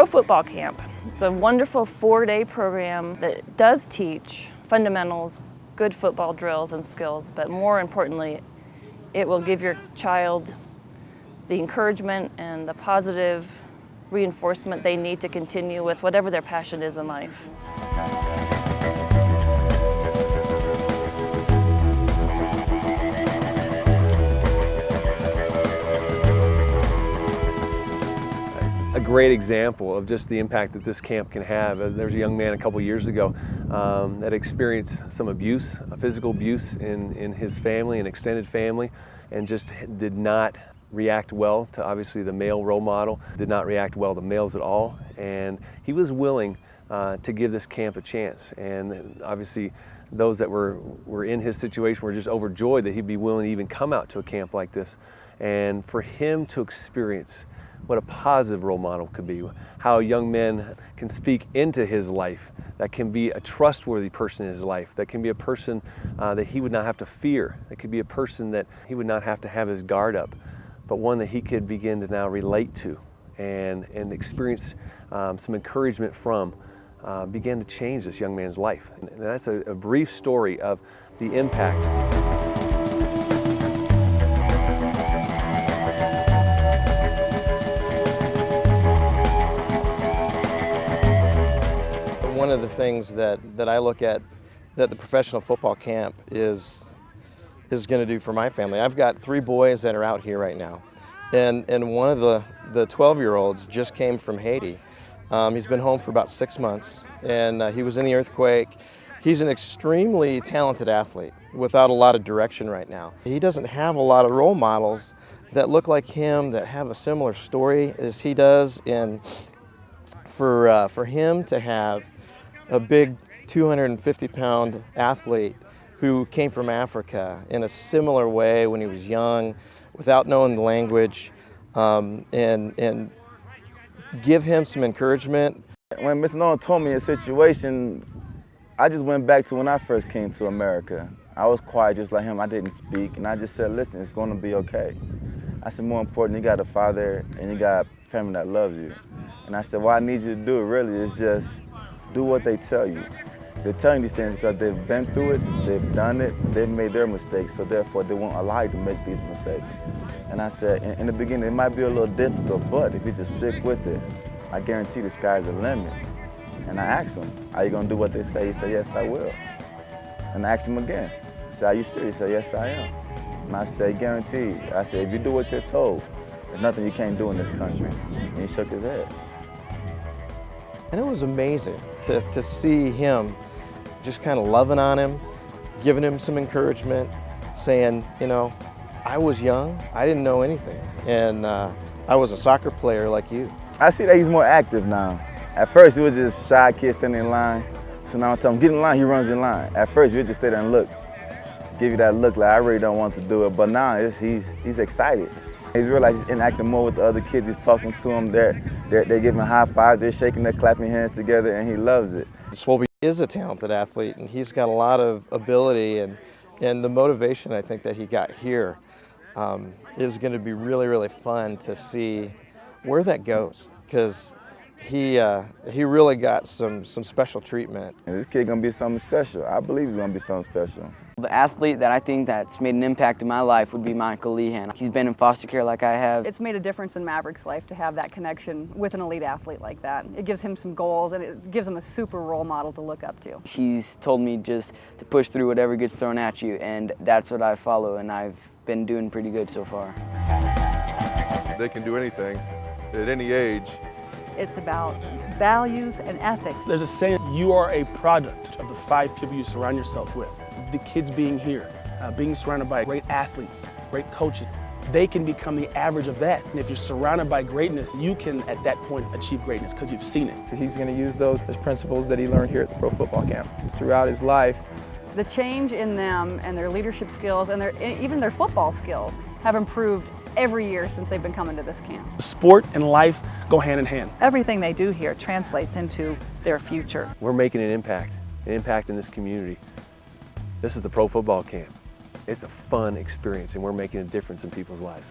Pro Football Camp. It's a wonderful 4-day program that does teach fundamentals, good football drills and skills, but more importantly, it will give your child the encouragement and the positive reinforcement they need to continue with whatever their passion is in life. A great example of just the impact that this camp can have. There's a young man a couple years ago that experienced some abuse, physical abuse in his family, an extended family, and just did not react well to obviously the male role model, did not react well to males at all, and he was willing to give this camp a chance. And obviously those that were in his situation were just overjoyed that he'd be willing to even come out to a camp like this. And for him to experience what a positive role model could be, how young men can speak into his life, that can be a trustworthy person in his life, that can be a person that he would not have to fear, that could be a person that he would not have to have his guard up, but one that he could begin to now relate to and experience some encouragement from, began to change this young man's life. And that's a brief story of the impact. One of the things that I look at that the professional football camp is going to do for my family. I've got 3 boys that are out here right now, and one of the 12-year-olds just came from Haiti. He's been home for about 6 months, and he was in the earthquake. He's an extremely talented athlete without a lot of direction right now. He doesn't have a lot of role models that look like him, that have a similar story as he does, and for him to have a big 250-pound athlete who came from Africa in a similar way when he was young, without knowing the language, and give him some encouragement. When Mr. Nolan told me a situation, I just went back to when I first came to America. I was quiet just like him. I didn't speak, and I just said, listen, it's going to be okay. I said, more important, you got a father and you got a family that loves you. And I said, what I need you to do really is just do what they tell you. They're telling you these things because they've been through it, they've done it, they've made their mistakes, so therefore they won't allow you to make these mistakes. And I said, in the beginning, it might be a little difficult, but if you just stick with it, I guarantee the sky's the limit. And I asked him, are you gonna do what they say? He said, yes, I will. And I asked him again, he said, are you serious? He said, yes, I am. And I said, guaranteed. I said, if you do what you're told, there's nothing you can't do in this country. And he shook his head. And it was amazing to see him just kind of loving on him, giving him some encouragement, saying, you know, I was young, I didn't know anything, and I was a soccer player like you. I see that he's more active now. At first, he was just shy kid standing in line. So now I tell him, get in line, he runs in line. At first, he'll just stay there and look, give you that look like I really don't want to do it, but now he's excited. He's realized he's interacting more with the other kids. He's talking to them. They're giving high fives. They're shaking, they're clapping hands together, and he loves it. Swolby is a talented athlete, and he's got a lot of ability, and the motivation I think that he got here is going to be really, really fun to see where that goes, because he really got some special treatment. And this kid gonna be something special. I believe he's gonna be something special. The athlete that I think that's made an impact in my life would be Michael Lehan. He's been in foster care like I have. It's made a difference in Maverick's life to have that connection with an elite athlete like that. It gives him some goals, and it gives him a super role model to look up to. He's told me just to push through whatever gets thrown at you, and that's what I follow, and I've been doing pretty good so far. They can do anything at any age. It's about values and ethics. There's a saying, you are a product of the 5 people you surround yourself with. The kids being here, being surrounded by great athletes, great coaches, they can become the average of that. And if you're surrounded by greatness, you can, at that point, achieve greatness because you've seen it. He's going to use those as principles that he learned here at the Pro Football Camp. Throughout his life, The change in them and their leadership skills and even their football skills have improved every year since they've been coming to this camp. Sport and life go hand in hand. Everything they do here translates into their future. We're making an impact in this community. This is the Pro Football Camp. It's a fun experience and we're making a difference in people's lives.